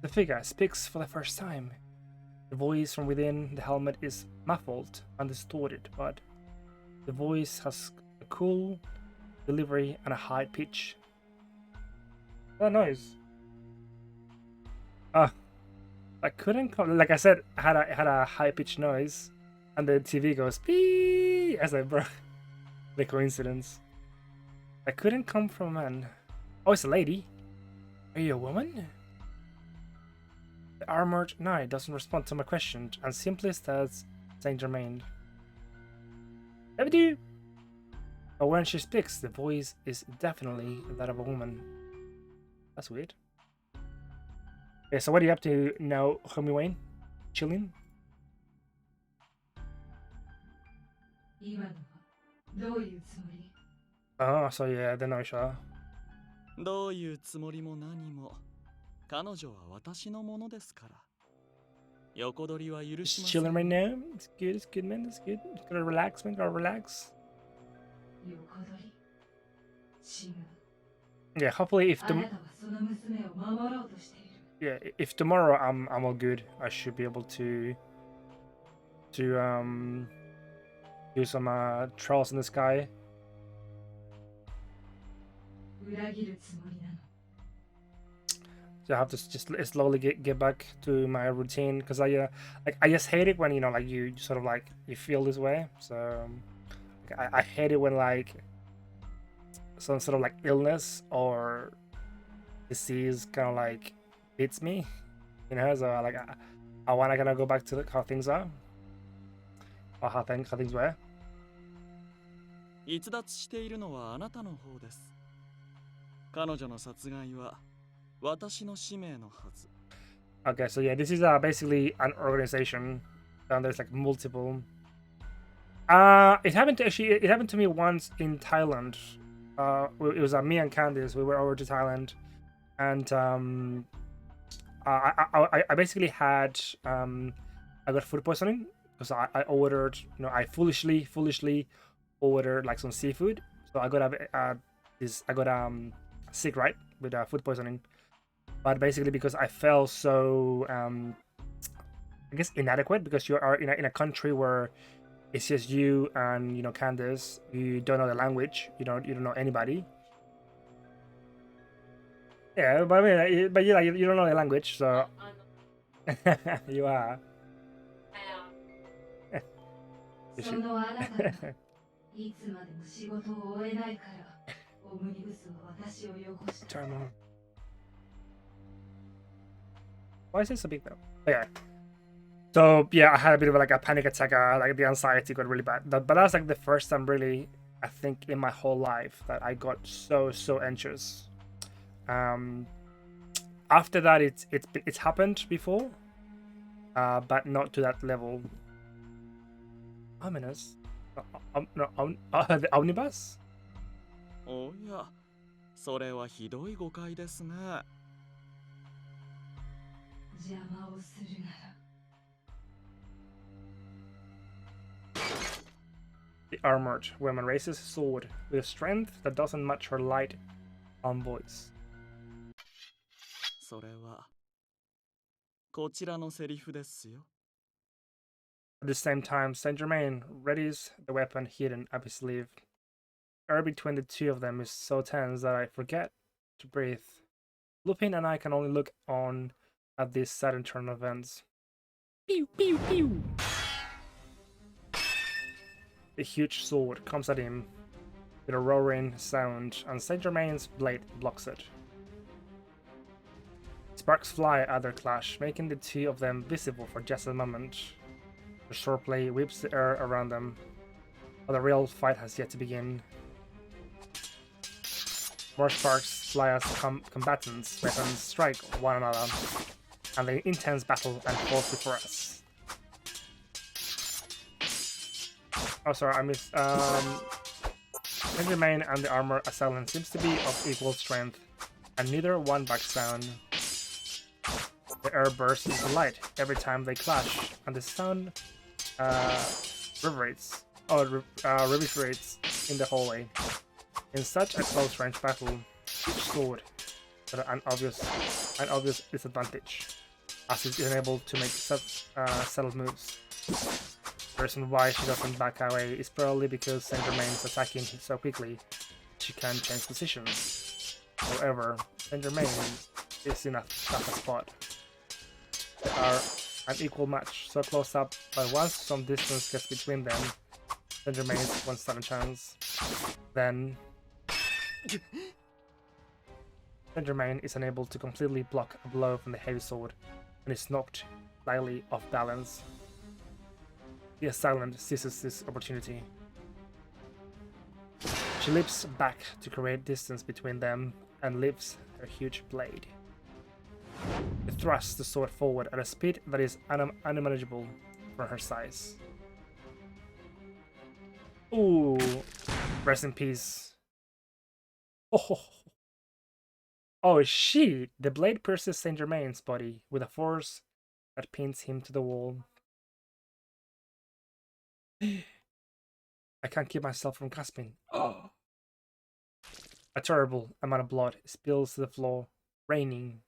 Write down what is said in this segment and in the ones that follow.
The figure speaks for the first time. The voice from within the helmet is muffled and distorted, but the voice has a cool delivery and a high pitch. That noise. I couldn't come. Like I said, had a high pitched noise, and the TV goes beep as I broke. The coincidence. I couldn't come from a man. Oh, it's a lady. Are you a woman? The armored knight doesn't respond to my question and simply stares Saint Germain. Never do. But when she speaks, the voice is definitely that of a woman. That's weird. Okay, so what are you up to now, homie Wayne? Chilling? Oh, so yeah, the noise. どういうつもりも何も彼女は私のものですから横取りは許しません Chilling right now. It's good, man. It's good. Gotta relax, man. Gotta relax. Yeah, hopefully if tomorrow I'm all good, I should be able to do some trials in the sky. So I have to just slowly get back to my routine because I just hate it when like you sort of like you feel this way. So I hate it when like some sort of like illness or disease kind of like hits me, So like I want to kind of go back to how things are or how things were. 逸脱しているのはあなたの方です。彼女の殺害は私の使命のはず。 Okay, so yeah, this is basically an organization, and there's like multiple. It happened to me once in Thailand. It was me and Candice. We were over to Thailand, and I basically had I got food poisoning because I ordered, I foolishly ordered like some seafood. So I got sick, right, with food poisoning. But basically because I felt so I guess inadequate because you are in a country where it's just you and Candice. You don't know the language. You don't know anybody. Yeah, but I mean, but you don't know the language, so you are. You should. Turn on. Why is this so big though? Okay. So yeah, I had a bit of like a panic attack. Like the anxiety got really bad. But that was like the first time really, I think, in my whole life that I got so anxious. After that, it's happened before, but not to that level. Ominous. The omnibus. おや、それはひどい誤解ですね。 The armored woman raises a sword with a strength that doesn't match her light voice. それはこちらのセリフですよ。 At the same time, Saint Germain readies the weapon hidden up his sleeve. The air between the two of them is so tense that I forget to breathe. Lupin and I can only look on at these sudden turn of events. Pew pew pew! The huge sword comes at him with a roaring sound, and Saint Germain's blade blocks it. Sparks fly at their clash, making the two of them visible for just a moment. The swordplay whips the air around them, but the real fight has yet to begin. More sparks fly as combatants' weapons strike one another, and the intense battle unfolds before us. Oh, sorry, I missed. Saint Germain and the armor assailant seems to be of equal strength, and neither one backs down. The air bursts into light every time they clash, and the sound reverberates in the hallway. In such a close range battle, each sword an obvious disadvantage, as it's unable to make settled moves. The reason why she doesn't back away is probably because Saint Germain is attacking so quickly she can change positions. However, Saint Germain is in a tough spot. They are an equal match, so close up, but once some distance gets between them, Saint Germain won't stand a chance. Then Saint Germain is unable to completely block a blow from the heavy sword and is knocked slightly off balance. The assailant seizes this opportunity. She leaps back to create distance between them and lifts her huge blade. It thrusts the sword forward at a speed that is unimaginable for her size. Ooh, rest in peace. Oh shit! The blade pierces Saint Germain's body with a force that pins him to the wall. I can't keep myself from gasping. Oh! A terrible amount of blood spills to the floor, raining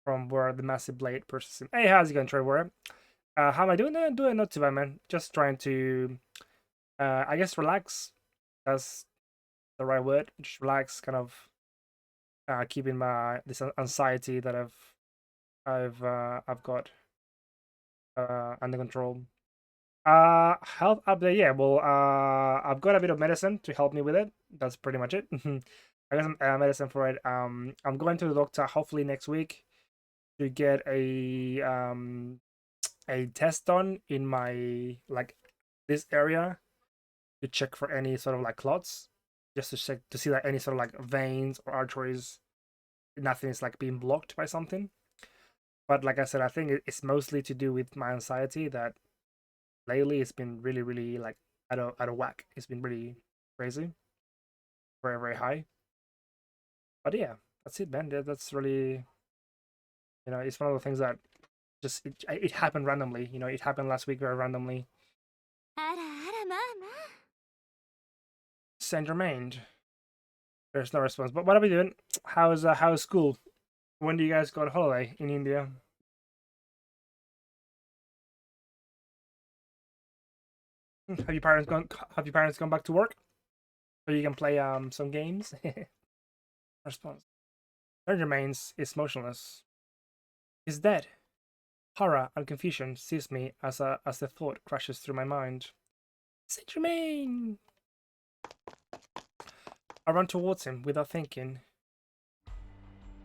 from where the massive blade pierces him. Hey, how's it going, Trevor? How am I doing? Doing not too bad, man. Just trying to, I guess, relax. That's the right word. Just relax, kind of keeping this anxiety that I've got under control. Health update. Yeah, well, I've got a bit of medicine to help me with it. That's pretty much it. I got some medicine for it. I'm going to the doctor hopefully next week to get a test done in my this area to check for any sort of clots, just to check to see that any sort of veins or arteries, nothing is being blocked by something. But like I said, I think it's mostly to do with my anxiety that lately it's been really out of whack. It's been really crazy, very high. But yeah, that's it, man. That's really, it's one of the things that just it happened randomly. It happened last week very randomly. Saint Germain. There's no response. But what are we doing? How's school? When do you guys go on holiday in India? Have your parents gone back to work? So you can play some games? Response. Saint Germain is motionless. He's dead. Horror and confusion seize me as the thought crashes through my mind. Saint Germain! I run towards him without thinking.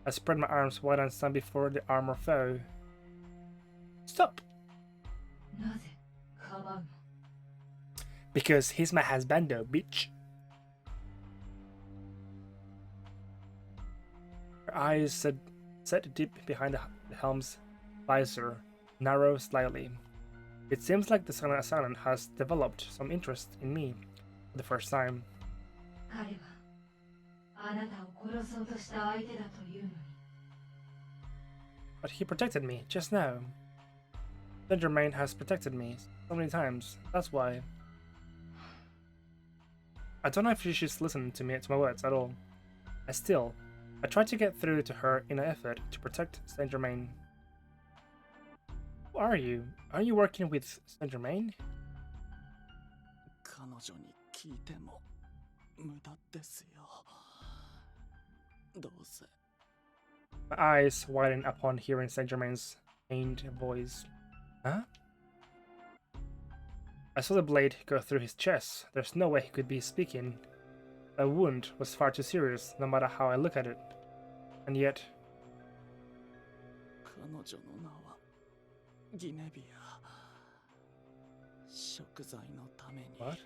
I spread my arms wide and stand before the armored foe. Stop! Because he's my husbando, bitch. Her eyes set deep behind the helm's visor, narrow slightly. It seems like the silent assailant has developed some interest in me for the first time. But he protected me just now. Saint Germain has protected me so many times. That's why. I don't know if she should listen to my words at all. I tried to get through to her in an effort to protect Saint Germain. Who are you? Are you working with Saint Germain? My eyes widen upon hearing Saint Germain's pained voice. Huh? I saw the blade go through his chest. There's no way he could be speaking. The wound was far too serious, no matter how I look at it. And yet... What?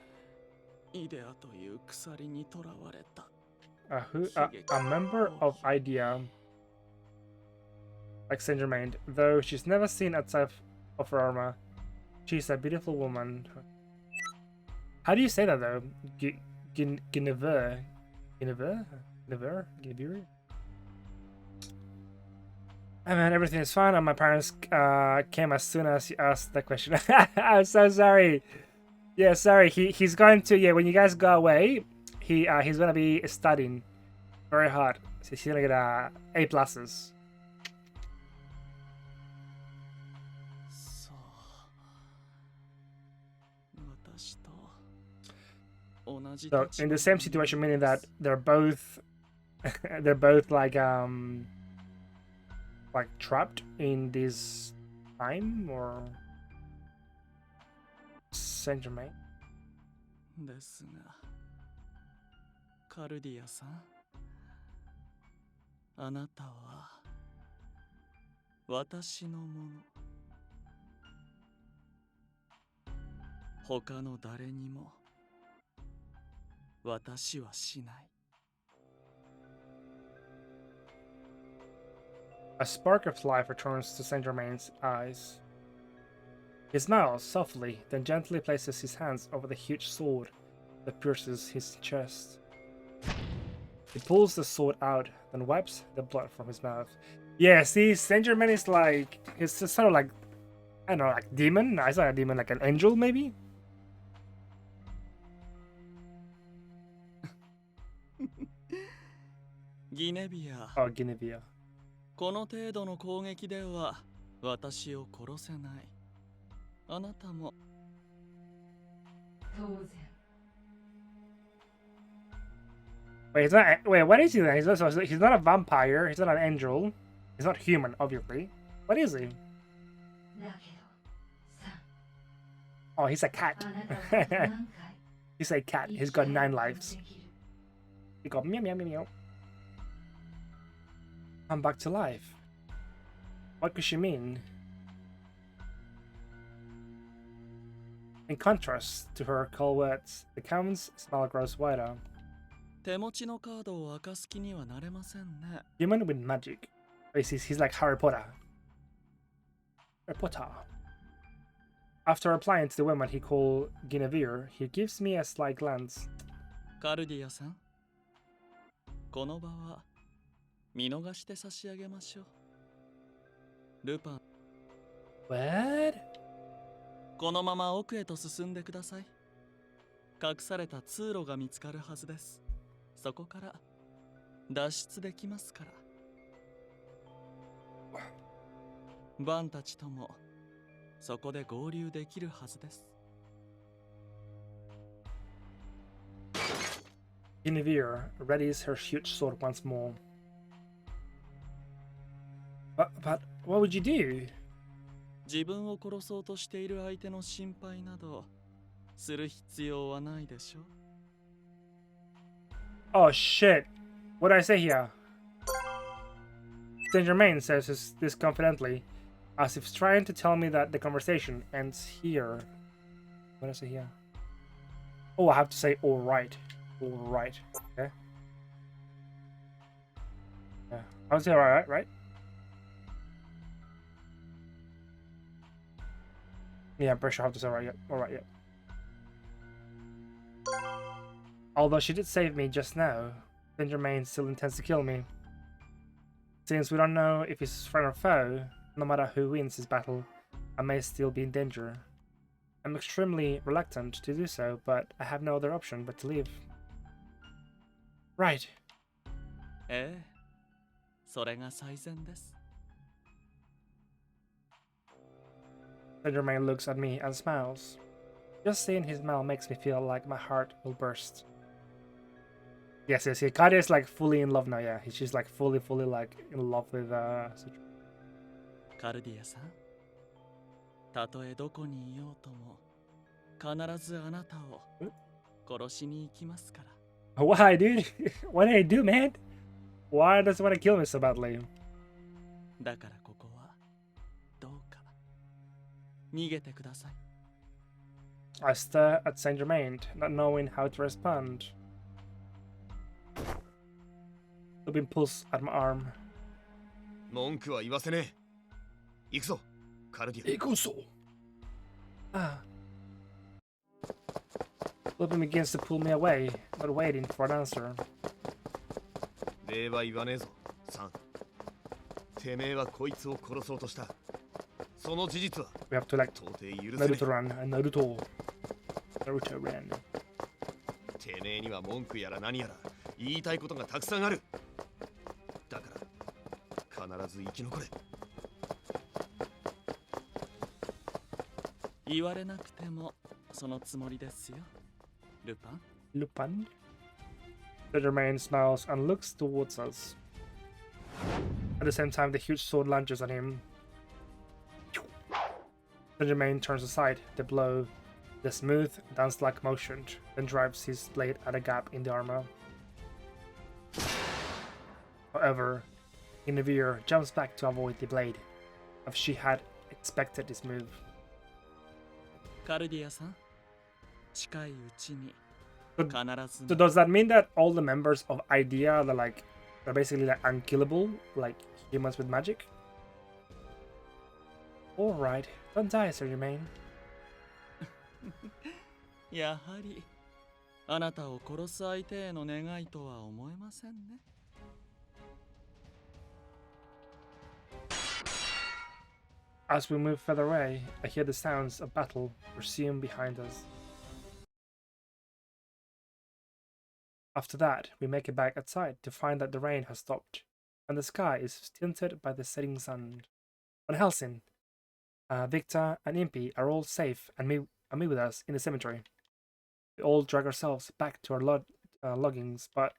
A member of Idea, like Saint Germain, though she's never seen outside of her armor. She's a beautiful woman. How do you say that though? Guinevere? I mean, everything is fine, and my parents came as soon as you asked that question. I'm so sorry. Yeah, sorry. He's going to when you guys go away, he's gonna be studying Very hard. So she's gonna get A pluses. そう私と同じ So 立 in the 場 same にいる situation, meaning んで that す they're both they're both like trapped in this time or Saint Germain. ですがカルディアさんあなたは私のもの他の誰にも私はしない A spark of life returns to Saint Germain's eyes. He smiles softly, then gently places his hands over the huge sword that pierces his chest. He pulls the sword out, then wipes the blood from his mouth. Yeah, see, Saint Germain is like, he's just sort of like, I don't know, like demon? No, it's not a demon, like an angel maybe? ギネビア Oh, Guinevere. この程度の攻撃では私を殺せないあなたも当然 Wait, he's not, wait, what is he then? He's not a vampire, he's not an angel, he's not human, obviously. What is he? だけどさ Oh, he's a cat. あなたは何回 He's a cat, 生 he's き got 返 9 ることが lives. できる He got meow meow meow meow. I'm back to life. What could she mean? In contrast to her cold words, the Count's smile grows wider. 手持ちのカードを明かす気にはなれませんね Human with magic. He's like Harry Potter. Harry Potter. After replying to the woman he called Guinevere, he gives me a sly glance. カルディアさんこの場は見逃して差し上げましょうルパン What? このまま奥へと進んでください隠された通路が見つかるはずですそこから脱出できますからバンたちともそこで合流できるはずです Guinevere readies her huge sword once more. But what would you do? 自分を殺そうとしている相手の心配などする必要はないでしょ Oh shit. What did I say here? Saint Germain says this confidently, as if trying to tell me that the conversation ends here. What did I say here? Oh, I have to say alright. Alright. Okay. Yeah. I would say alright, right? Yeah, I'm pretty sure I have to say alright, yeah. Alright, yeah. Although she did save me just now, Saint Germain still intends to kill me. Since we don't know if he's friend or foe, no matter who wins this battle, I may still be in danger. I'm extremely reluctant to do so, but I have no other option but to leave. Right. ええそれが最善です Saint Germain looks at me and smiles. Just seeing his smile makes me feel like my heart will burst. Yes, yes, yeah. Kadia is like fully in love now, yeah. She's like fully like in love withカルディアさんたとえどこにいようとも必ずあなたを殺しに行きますから Why, dude? What did I do, man? Why does he want to kill me so badly? だからここはどうか逃げてください I stare at Saint Germain, not knowing how to respond. Lupin pulls at my arm. 文句は言わせねえ。行くぞ、カルディア。Ikuso. Ah. Lupin begins to pull me away, not waiting for an answer. 礼は言わねえぞ、サン。てめえはこいつを殺そうとした。その事実は We have to like 到底許せね Naruto run and Naruto ran. え。てめえには文句やら何やら言いたいことがたくさんある。ず生き残れ。言われなくてもそのつもりですよ、ルパン。Lupin? The Germain smiles and looks towards us. At the same time, the huge sword lunges at him. The Germain turns aside. The blow, the smooth, dance-like motion, then drives his blade at a gap in the armor. However, Guinevere jumps back to avoid the blade, as she had expected this move. カルディアさん、近いうちに So, 必ず so does that mean that all the members of IDEA are like they're basically like unkillable, like humans with magic? Alright, don't die, Sir Germain. やはりあなたを殺す相手への願いとは思えませんね。As we move further away, I hear the sounds of battle resume behind us. After that, we make it back outside to find that the rain has stopped, and the sky is tinted by the setting sun. On Helsing, Victor and Impy are all safe and meet with us in the cemetery. We all drag ourselves back to our loggings, but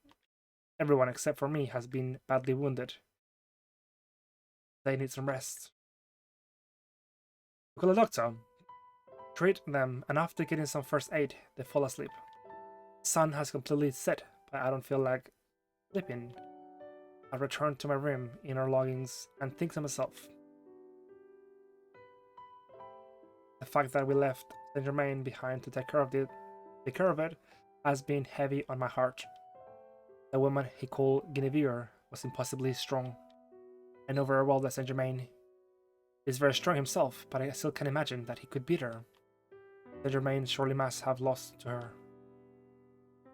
everyone except for me has been badly wounded. They need some rest. We call a doctor, treat them, and after getting some first aid, they fall asleep. The sun has completely set, but I don't feel like sleeping. I return to my room in our loggings and think to myself. The fact that we left Saint Germain behind to take care of it has been heavy on my heart. The woman he called Guinevere was impossibly strong. I know very well that Saint Germain is very strong himself, but I still can't imagine that he could beat her. Saint Germain surely must have lost to her.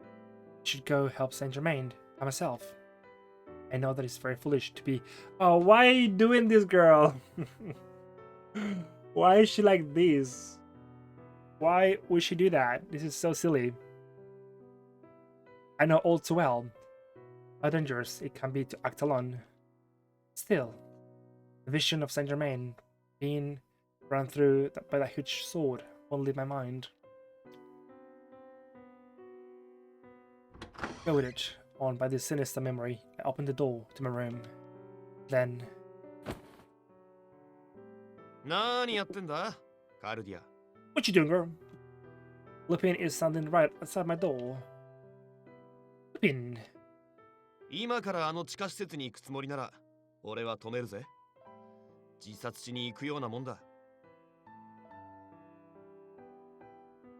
I should go help Saint Germain by myself. I know that it's very foolish to be. Oh, why are you doing this, girl? Why is she like this? Why would she do that? This is so silly. I know all too well how dangerous it can be to act alone. Still, the vision of Saint Germain being run through by that huge sword won't leave my mind. Goaded on by this sinister memory, I open the door to my room. Then... 何やってんだカルディア。 What you doing, girl? Lupin is standing right outside my door. Lupin. 今からあの地下施設に行くつもりなら俺は止めるぜ。自殺しに行くようなもんだ。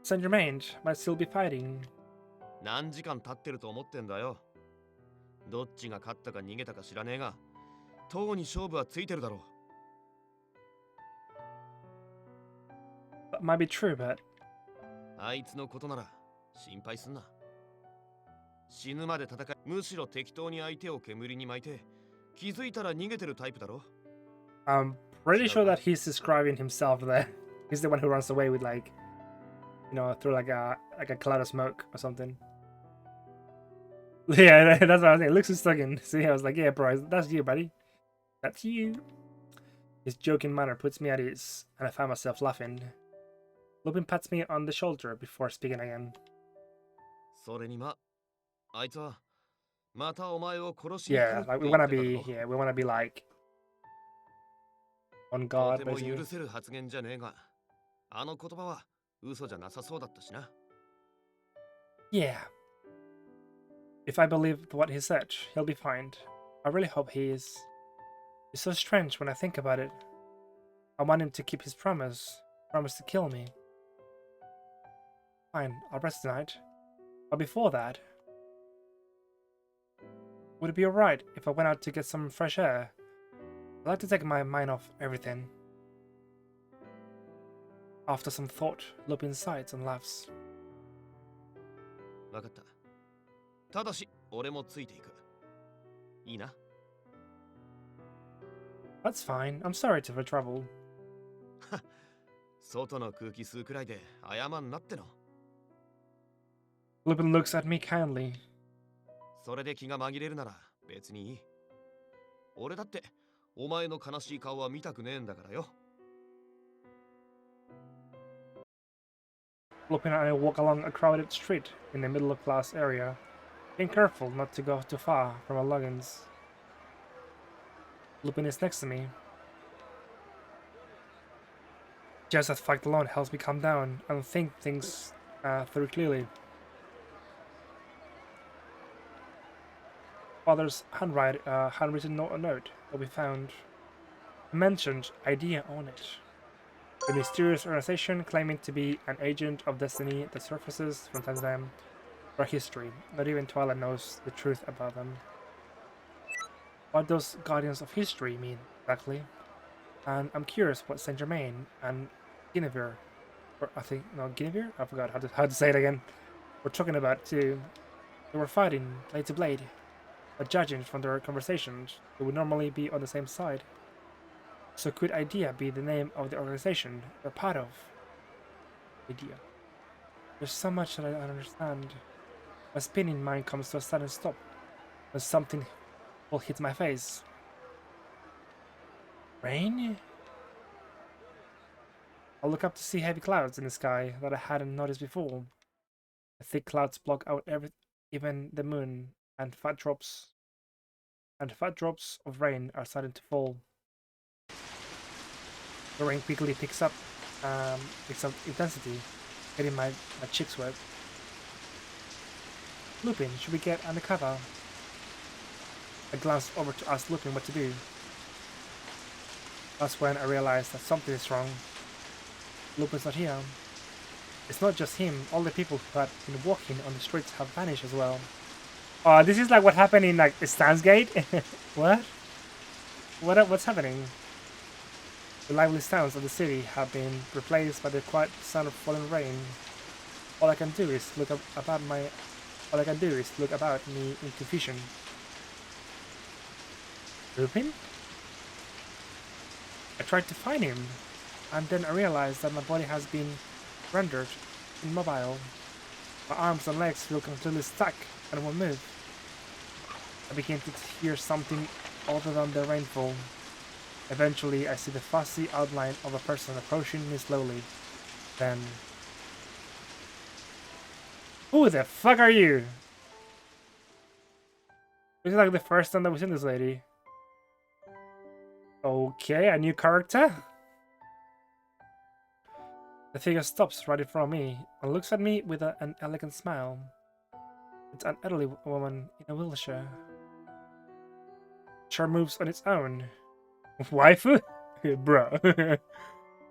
Saint Germain might still be fighting. 何時間経ってると思ってんだよ。どっちが勝ったか逃げたか知らねえが、とうに勝負はついてるだろう。 That might be true, but あいつのことなら心配すんな。死ぬまで戦い、むしろ適当に相手を煙に巻いて、気づいたら逃げてるタイプだろ。 I'm pretty sure that he's describing himself there. He's the one who runs away with like, you know, through like a cloud of smoke or something. Yeah, that's what I was saying. It looks stuck in. See, I was like, yeah, bro, that's you, buddy. That's you. His joking manner puts me at ease, and I find myself laughing. Lupin pats me on the shoulder before speaking again. それにあいつはまたお前を殺しに来る Yeah, って like 言 we って wanna ただろ。 be, yeah, we wanna be like on と guard, ても basically. 許せる発言じゃねえが、あの言葉は嘘じゃなさそうだったしな。 Yeah. If I believe what he said, he'll be fine. I really hope he is. It's so strange when I think about it. I want him to keep his promise to kill me. Fine, I'll rest tonight. But before that, would it be alright if I went out to get some fresh air? I'd like to take my mind off everything. After some thought, Lupin sighs and laughs. わかった。ただし、俺もついていく。いいな。 That's fine. I'm sorry to for trouble. 外の空気吸うくらいで謝んなっての。 Lupin looks at me kindly. それで気が紛れるなら別にいい。俺だってお前の悲しい顔は見たくねえんだからよ。Lupin and I walk along a crowded street in the middle class area, being careful not to go too far from our logins. Lupin is next to me. Just that fact alone helps me calm down and think things through clearly. Father's handwritten note that we found mentioned idea on it. The mysterious organization claiming to be an agent of destiny that surfaces from time to time for history. Not even Twilight knows the truth about them. What does Guardians of History mean exactly? And I'm curious what Saint Germain and Guinevere, or I think no Guinevere? I forgot how to say it again. We're talking about too. They were fighting blade to blade, but judging from their conversations, they would normally be on the same side. So could Idea be the name of the organization they're part of? Idea. There's so much that I don't understand. My spinning mind comes to a sudden stop when something will hit my face. Rain? I look up to see heavy clouds in the sky that I hadn't noticed before. The thick clouds block out even the moon, and fat drops of rain are starting to fall. The rain quickly picks up intensity, getting my cheeks wet. Lupin, should we get undercover? I glanced over to ask Lupin what to do. That's when I realized that something is wrong. Lupin's not here. It's not just him. All the people who had been walking on the streets have vanished as well. Oh, this is like what happened in like Stan's Gate. What? What's happening? The lively sounds of the city have been replaced by the quiet sound of falling rain. All I can do is look about me in confusion. Lupin? I tried to find him, and then I realized that my body has been rendered immobile. My arms and legs feel completely stuck and won't move. I begin to hear something other than the rainfall. Eventually, I see the fuzzy outline of a person approaching me slowly. Then... Who the fuck are you? This is like the first time that we've seen this lady. Okay, a new character? The figure stops right in front of me and looks at me with an elegant smile. It's an elderly woman in a wheelchair. Chair moves on its own. Waifu? Bro.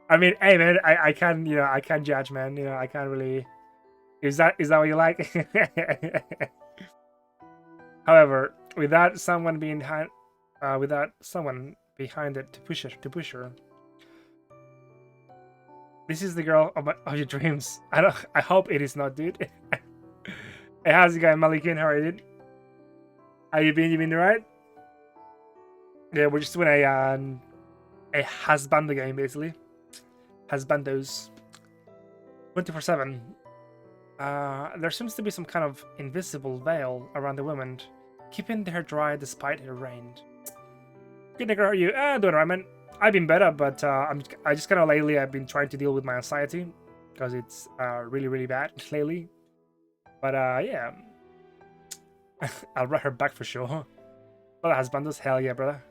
I mean, hey man, I can't, I can't judge, man. I can't really... Is that what you like? However, without someone behind it to push her. This is the girl of your dreams. I hope it is not, dude. Hey, how's it going, Malikin? How are you, dude? How you been? You been alright? Yeah, we're just doing a husband game, basically. Husbandos. 24/7. There seems to be some kind of invisible veil around the woman, keeping her dry despite her rain. Good nigga, how are you? Doing alright, man. I've been better, but I just kind of lately I've been trying to deal with my anxiety because it's really, really bad lately. But yeah, I'll write her back for sure. Brother husbandos, hell yeah, brother.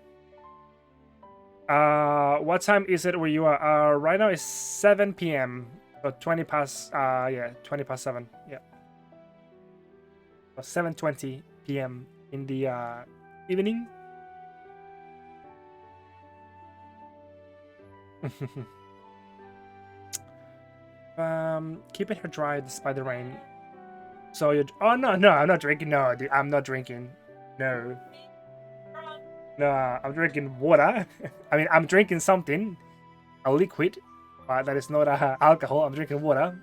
What time is it where you are? Right now it's 7 p.m. So 20 past 7. Yeah. So 7:20 p.m. in the evening. Keeping her dry despite the rain. So you... Oh no, I'm not drinking. No, dude, I'm not drinking. No, I'm drinking water. I mean, I'm drinking something, a liquid, but that is not alcohol. I'm drinking water.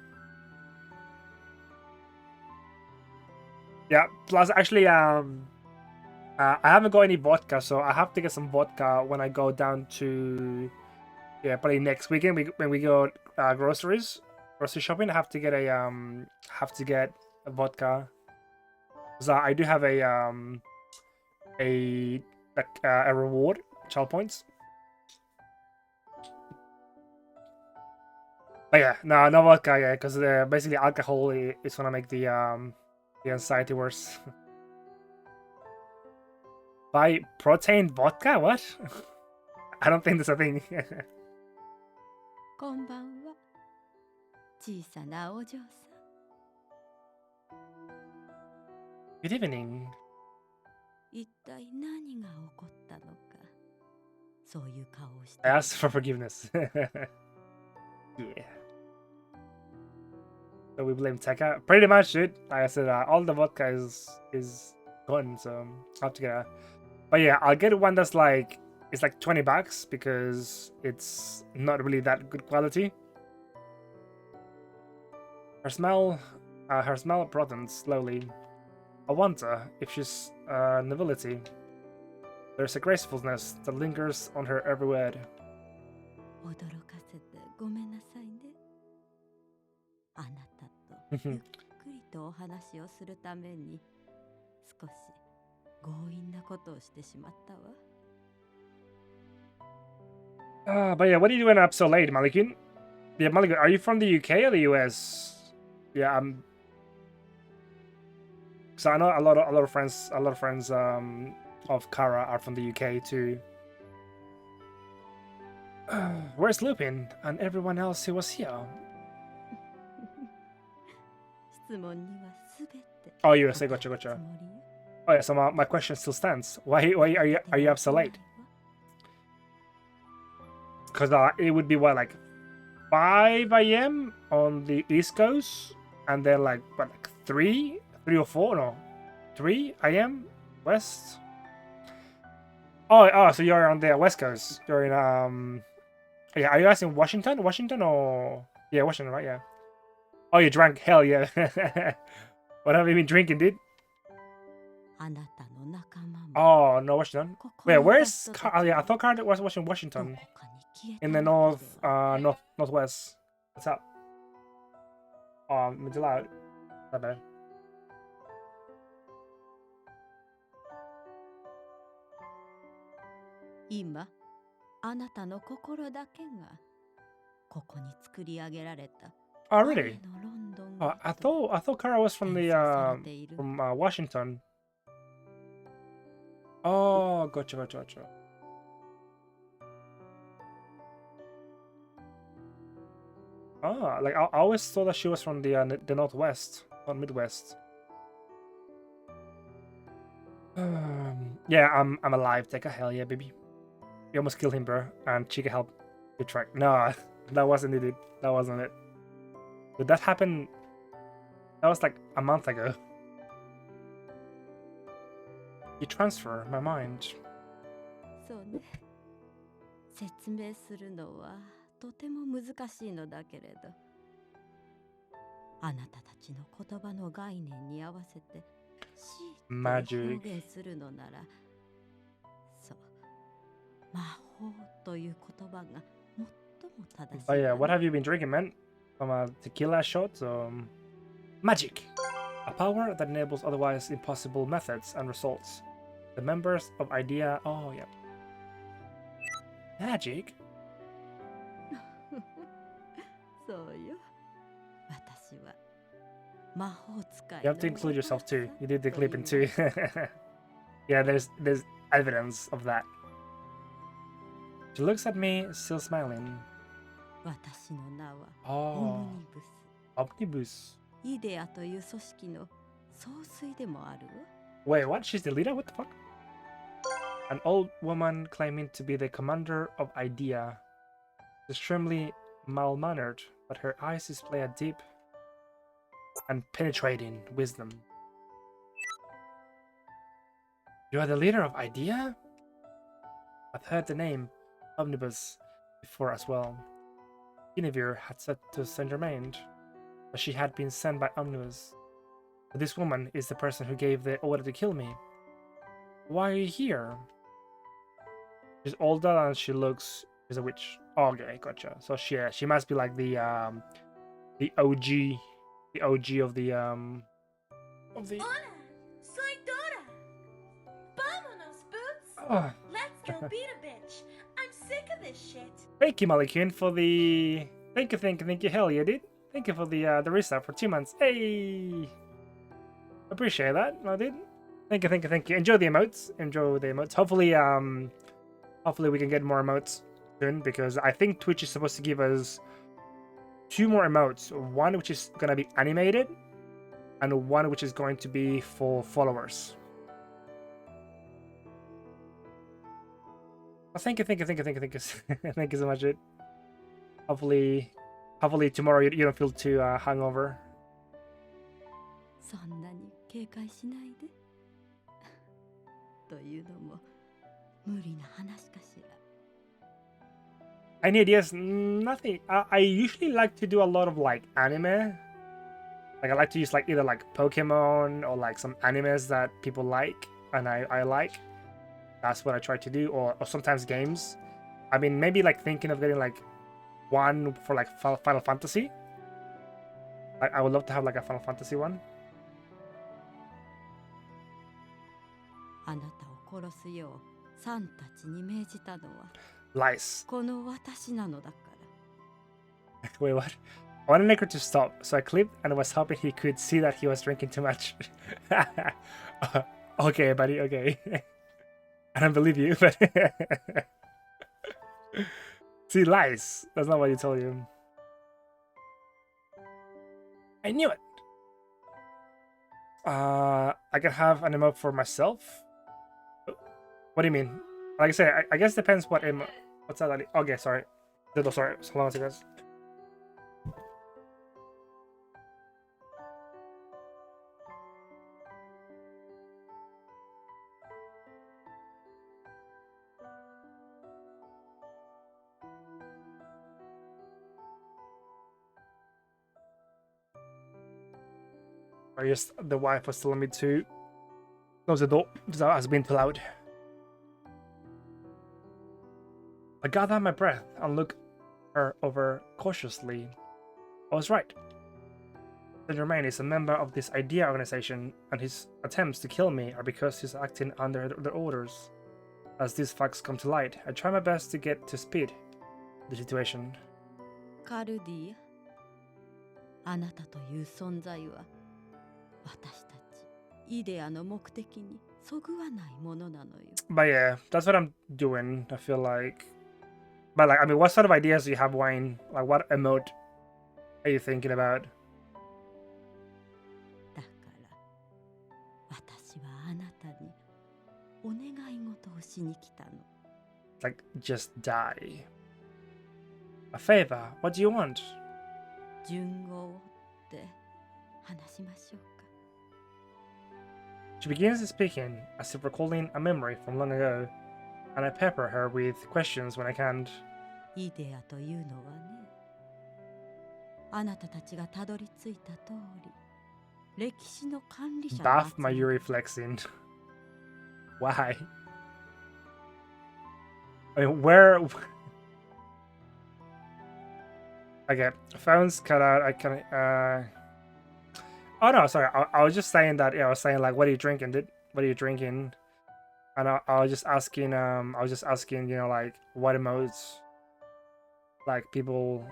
Yeah. Plus, actually, I haven't got any vodka, so I have to get some vodka when I go down to... Yeah, probably next weekend when we go grocery shopping. I have to get a vodka. So I do have a reward child points. But yeah, no vodka, yeah, because basically alcohol is gonna make the anxiety worse. Buy protein vodka? What? I don't think that's a thing. こんばんは。小さなお嬢さん。 Good evening. 一体何が起こったのか。そういう顔をして I asked for forgiveness. Yeah. So we blame Tekka. Pretty much, dude. Like I said, all the vodka is gone, so I have to get a... But yeah, I'll get one that's like... It's like $20 because it's not really that good quality. Her smell broadens slowly. I wonder if she's nobility. There's a gracefulness that lingers on her every word. 驚かせてごめんなさいね。あなたとゆっくりとお話をするために少し強引なことをしてしまったわ。 But yeah, what are you doing up so late, Malikin? Yeah, Malikin, are you from the UK or the US? Yeah, so I know a lot of friends of Kara are from the UK too. Where's Lupin and everyone else who was here? 質問にはすべて Oh, USA, gotcha. つもりよ。 Oh yeah, so my question still stands. Why are you up so late? Because it would be what, like 5 a.m. on the East Coast, and then like what, like 3 or 4? No, 3 a.m. West. Oh, so you're on the West Coast. You're in yeah. Are you guys in Washington? Washington or yeah, Washington, right? Yeah. Oh, you drank? Hell yeah. What have you been drinking, dude? あなたの仲間も Oh no, Washington. ここ Wait, にいた where's? 人たち Oh yeah, I thought Carter was watching ど Washington こかに消えた in the わけでは northwest. What's up? Oh, it's loud. My bad. 今あなたの心だけがここに作り上げられた Oh 愛 really? のロンドン Oh, が I thought Kara was from the 編纂されている from Washington. Oh, gotcha. Oh, like I always thought that she was from the northwest, not midwest. Yeah, I'm alive. Take a hell yeah, baby. You almost killed him, bro. And Chica helped you track. No, that wasn't it. That wasn't it. Did that happen? That was like a month ago. You transfer my mind. そうね説明するのはとても難しいのだけれどあなたたちの言葉の概念に合わせて強いて表現するのならそう魔法という言葉が最も正しい Oh yeah, わ what ね have you been drinking, man? From a tequila shot? Magic. A power that enables otherwise impossible methods and results. The members of IDEA... Oh, yeah. Magic? そうよ私は魔法使い You have to の include yourself お too. ば You did the さんとい clipping う too. わ Yeah, there's evidence of that. She looks at me, still smiling. 私の名はオ Oh, ムニブス Omnibus. イデアという組織の総帥でもあるわ Wait, what? She's the leader? What the fuck? An old woman claiming to be the commander of IDEA. Extremely mal-mannered, but her eyes display a deep and penetrating wisdom. You are the leader of IDEA? I've heard the name Omnibus before as well. Guinevere had said to Saint Germain that she had been sent by Omnibus. But this woman is the person who gave the order to kill me. Why are you here? She's older and she looks... She's a witch. Oh, okay, gotcha. So she must be like the OG of the Hola, soy Dora. Vámonos, Boots. Oh. Let's go beat a bitch. Thank you, Molly for the... Thank you. Hell yeah, dude. Thank you for the restart for 2 months. Hey! Appreciate that, my dude. Thank you. Enjoy the emotes. Hopefully we can get more emotes soon, because I think Twitch is supposed to give us 2 more emotes. One which is gonna be animated, and one which is going to be for followers. Oh, thank you. Thank you so much, dude. Hopefully tomorrow you don't feel too hungover. そんなに警戒しないで。というのも無理な話かしら。Any ideas? Nothing. I usually like to do a lot of like anime. Like I like to use like either like Pokemon or like some animes that people like and I like. That's what I try to do, or sometimes games. I mean, maybe like thinking of getting like one for like Final Fantasy. I would love to have like a Final Fantasy one. あなたを殺すようサンたちに命じたのは Lies. この私なのだから。 Wait, what? I wanted Necro to stop, so I clipped and was hoping he could see that he was drinking too much. Okay, buddy, okay. I don't believe you, but... See, lies. That's not what you told you. I knew it. I can have an emote for myself? What do you mean? Like I said, I guess it depends what emote... What's that? Okay, sorry. Sorry, hold on a second. I guess the wife was telling me to close the door because I was being too loud. I gather my breath and look her over cautiously. I was right. Saint Germain is a member of this idea organization, and his attempts to kill me are because he's acting under their orders. As these facts come to light, I try my best to get to speed with the situation. カルディア、あなたという存在は私たちイデアの目的にそぐわないものなのよ。 But yeah, that's what I'm doing. I feel like, but like, I mean, what sort of ideas do you have, Wayne? Like, what emote are you thinking about? だから私はあなたにお願い事をしに来たの。 Like, just die. A favor? What do you want? 順を追って話しましょうか。 She begins speaking, as if recalling a memory from long ago, and I pepper her with questions when I can't. イデアというのはね、あなたたちがたどり着いた通り、歴史の管理者の Buff 集ま my り Yuri flexing. Why? I mean, where... Okay, phone's cut out. I can... Oh no, sorry. I was just saying that. Yeah, I was saying like, what are you drinking? What are you drinking? And I was just asking. You know, like what emotes like people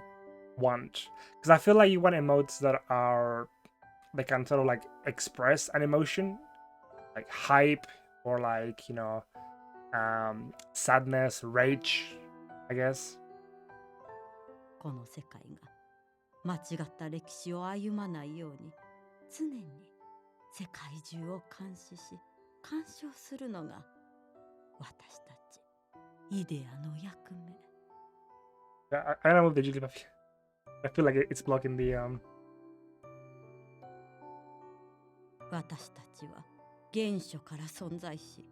want, because I feel like you want emotes that are they can sort of like express an emotion, like hype or like, you know, sadness, rage, I guess. この世界が間違った歴史を歩まないように常に世界中を監視し干渉するのが私たちイデアの役目。 I don't know the Jigglypuff. I feel like it's blocking the 私たちは原初から存在し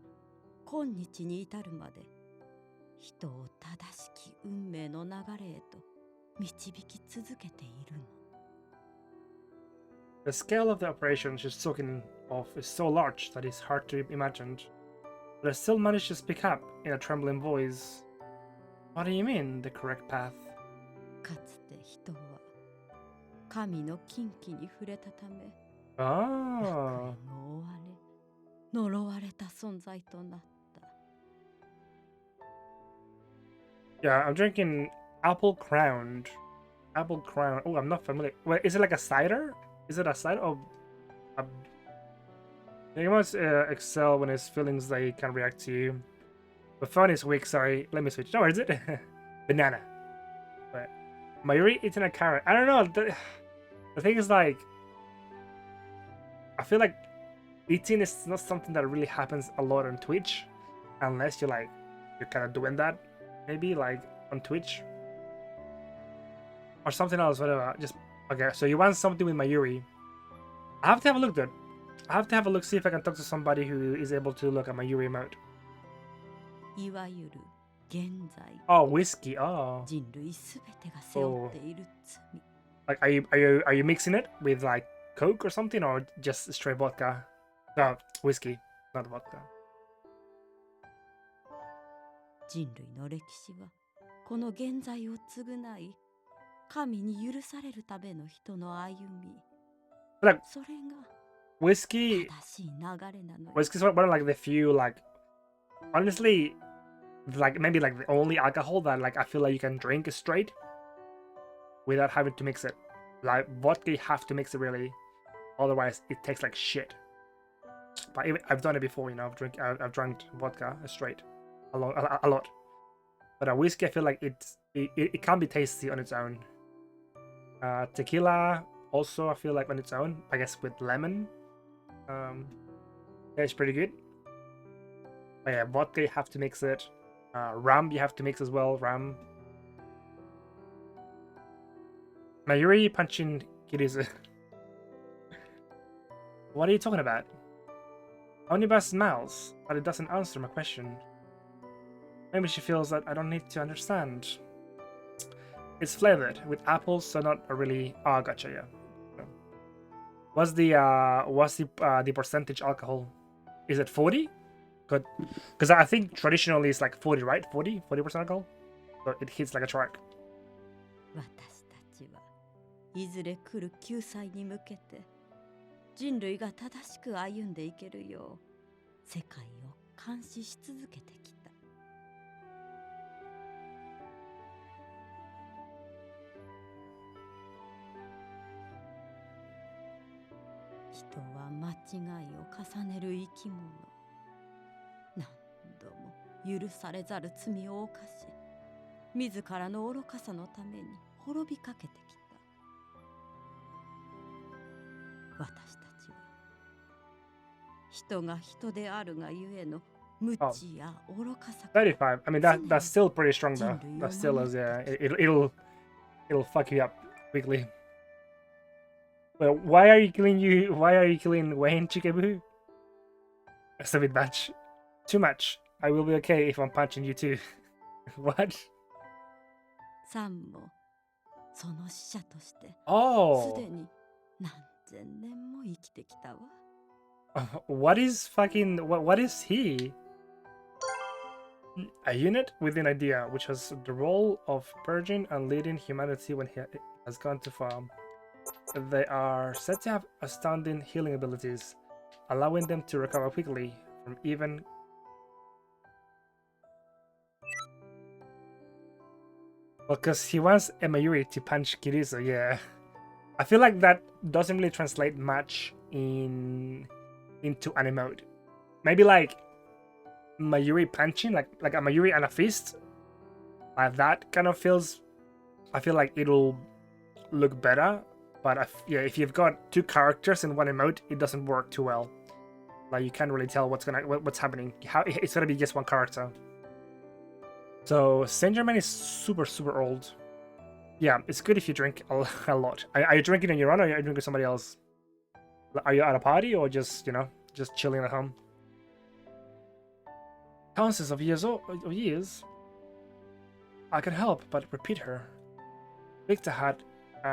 今日に至るまで人を正しき運命の流れへと導き続けているの。 The scale of the operation she's talking of is so large that it's hard to imagine. But I still manage to speak up in a trembling voice. What do you mean, the correct path? かつて人は神の禁忌に触れたため Oh. を追われ呪われた存在となった。Yeah, I'm drinking Apple Crowned. Apple Crown. Oh, I'm not familiar. Wait, is it like a cider? Is it a cider or a... You must excel when his feelings they can react to you. But phone is weak. Sorry, let me switch. No, where is it? Banana. Wait. Mayuri eating a carrot. I don't know. The thing is, like, I feel like eating is not something that really happens a lot on Twitch, unless you're kind of doing that, maybe like on Twitch or something else. Whatever. Just okay. So you want something with Mayuri? I have to have a look, dude. I have to have a look, see if I can talk to somebody who is able to look at Mayuri emote. いわゆる現在 Oh, whiskey. Oh. 人類すべてが背負っている罪 Like, are you mixing it with like Coke or something, or just straight vodka? No, whiskey, not vodka. 人類の歴史はこの現在を償い神に許されるための人の歩み Like それが whiskey, 正しい流れなのよ whiskey's one of like the few like, honestly, like maybe like the only alcohol that like I feel like you can drink straight without having to mix it. Like vodka, you have to mix it really, otherwise it tastes like shit. But even, I've done it before, you know. I've drunk vodka straight a lot. But a whiskey, I feel like it can be tasty on its own. Tequila also, I feel like on its own, I guess with lemon, yeah, it's pretty good. But yeah, vodka you have to mix it. Rum you have to mix as well. Rum. Mayuri punching Kirizu. What are you talking about? Omnibus smiles, but it doesn't answer my question. Maybe she feels that I don't need to understand. It's flavored with apples, so not a really. Oh, gotcha. Yeah. What's the percentage alcohol? Is it 40? Good, because I think traditionally it's like 40, right? 40% alcohol. So it hits like a truck. 私たちはいずれ来る救済に向けて人類が正しく歩んでいけるよう世界を監視し続けてきた人は間違いを重ねる生き物何度も許されざる罪を犯し自らの愚かさのために滅びかけてきた私たちは人が人であるがゆえの無知や愚かさから35. I mean that's still pretty strong though. That still is yeah. It'll fuck you up quickly. Well, why are you killing Wayne Chikabu? That's a bit much. Too much. I will be okay if I'm punching you too. What? サンもその使者としてす Oh. でに何千年も生きてきたわ What is what is he? A unit with an idea, which has the role of purging and leading humanity when he has gone too far. They are said to have astounding healing abilities, allowing them to recover quickly from even. Well, because he wants Emayuri to punch Kiriso, yeah. I feel like that doesn't really translate much into an emote. Maybe like Mayuri punching, like a Mayuri and a fist. Like that kind of feels. I feel like it'll look better. But yeah, if you've got two characters in one emote, it doesn't work too well. Like you can't really tell what's happening. It's gonna be just one character. So Saint Germain is super old. Yeah, it's good if you drink a lot. Are you drinking on your own, or are you drinking with somebody else? Are you at a party, or just just chilling at home? Thousands of years. I can help but repeat her. Victor had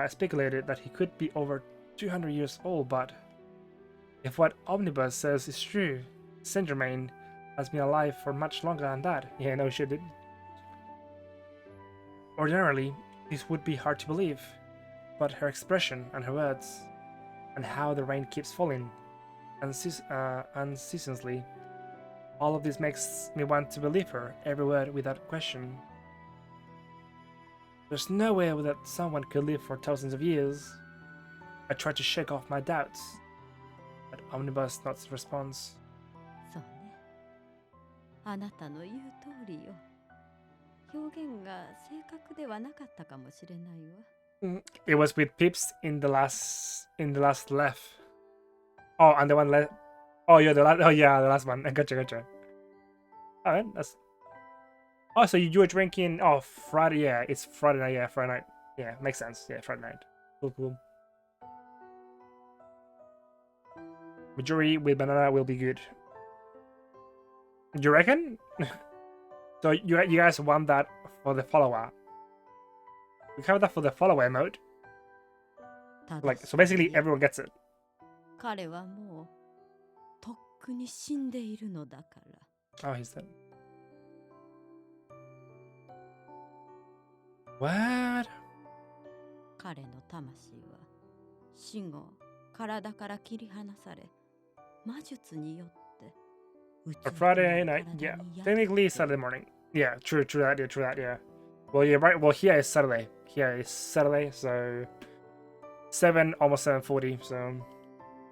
speculated that he could be over 200 years old, but if what Omnibus says is true, Saint Germain has been alive for much longer than that. Yeah, no shit, dude. Ordinarily, this would be hard to believe, but her expression and her words, and how the rain keeps falling unceasingly, all of this makes me want to believe her, every word without question. There's no way that someone could live for thousands of years. I tried to shake off my doubts, but Omnibus not response. そうね。あなたの言う通りよ。表現が正確ではなかったかもしれないわ。It was with Pips in the last left. Oh, and the one left. Oh yeah, the last one. Gotcha. Alright, that's. Oh, so you were drinking. Oh, Friday. Yeah, it's Friday night. Yeah, Friday night. Yeah, makes sense. Yeah, Friday night. Cool. Majority with banana will be good. You reckon? So you guys want that for the follower? We covered that for the follower mode. Like, so basically everyone gets it. 彼はもうとっくに死んでいるのだから。Oh, he's dead. What? 彼の魂は死後体から切り離され魔術によって A Friday night, yeah. Technically Saturday morning. Yeah, true that, yeah. Well, you're right. Well, here is Saturday. So 7, almost 7:40. So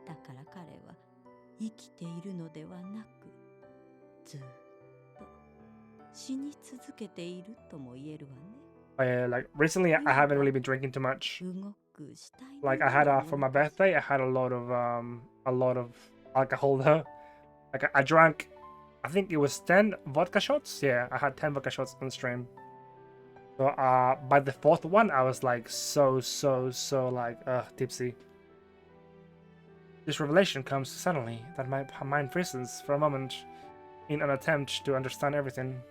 だから彼は生きているのではなくずっと死に続けているとも言えるわね。like recently, I haven't really been drinking too much. Like I had for my birthday, I had a lot of alcohol though. Like I drank, I think it was 10 vodka shots. Yeah, I had 10 vodka shots on stream. So by the fourth one, I was like so like tipsy. This revelation comes suddenly that my mind freezes for a moment in an attempt to understand everything.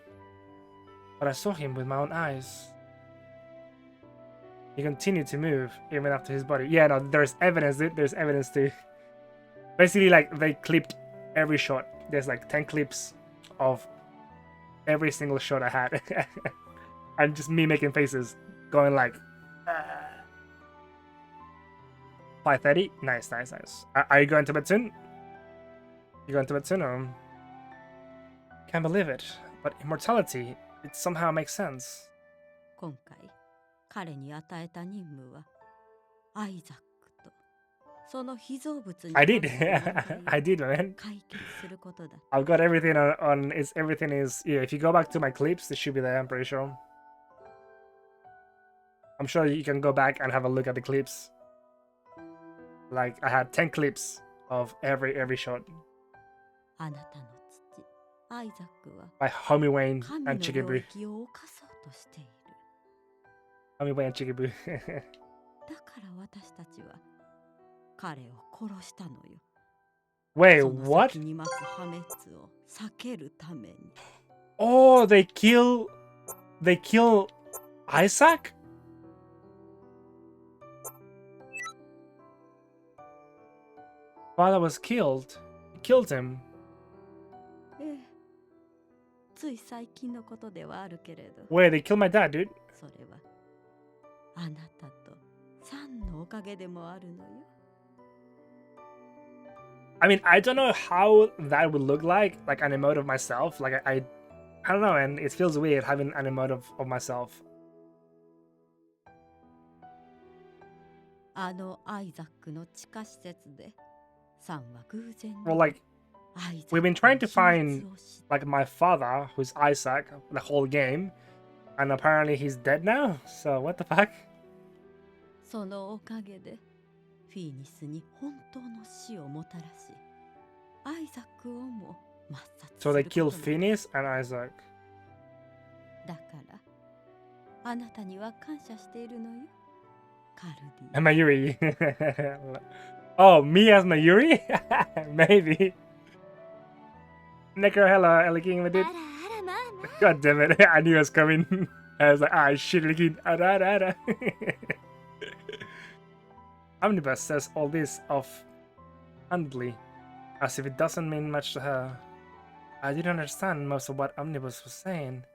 But I saw him with my own eyes. He continued to move even after his body. Yeah, no, there's evidence, dude. There's evidence too. Basically, like, they clipped every shot. There's like 10 clips of every single shot I had. And just me making faces, going like... 5:30? Nice. Are you going to bed soon? You going to bed soon? Can't believe it. But immortality, it somehow makes sense. 今回彼に与えた任務はアイザックとその被造物に I did. I did, man. 解決することだ。 I've got everything on everything is yeah, if you go back to my clips, it should be there, I'm pretty sure. I'm sure you can go back and have a look at the clips. Like I had 10 clips of every shot あなたの父アイザックは by Homie Wayne 神の and 領 Chicaboo. 域を犯そうとしている。 Homie Wayne and Chicaboo. だから私たちは彼を殺したのよ。 Wait, その what? 先に待つ破滅を避けるために。 Oh, they kill Isaac? Father was killed. He killed him. ええ、つい最近のことではあるけれど、 Wait, they killed my dad, dude. それはあなたとサンのおかげでもあるのよ。 I mean, I don't know how that would look like an emote of myself. Like I don't know, and it feels weird having an emote of myself. あのアイザックの地下施設でサンは偶然に Well, like アイザッ we've ク been trying to の秘 find 密を知っ like my father, who's Isaac, the whole game, and apparently he's dead now. So what the fuck? そのおかげでフィーニスに本当の死をもたらし、アイザックをも抹殺す So る they こ killed とに Phineas and Isaac. だからあなたには感謝しているのよ、カルディ。 And Mayuri. Oh, me as Mayuri? Maybe. Necro, hello, Eliking, dude. God damn it, I knew it was coming. I was like, ah, shit, Eliking. Omnibus says all this offhandedly, as if it doesn't mean much to her. I didn't understand most of what Omnibus was saying,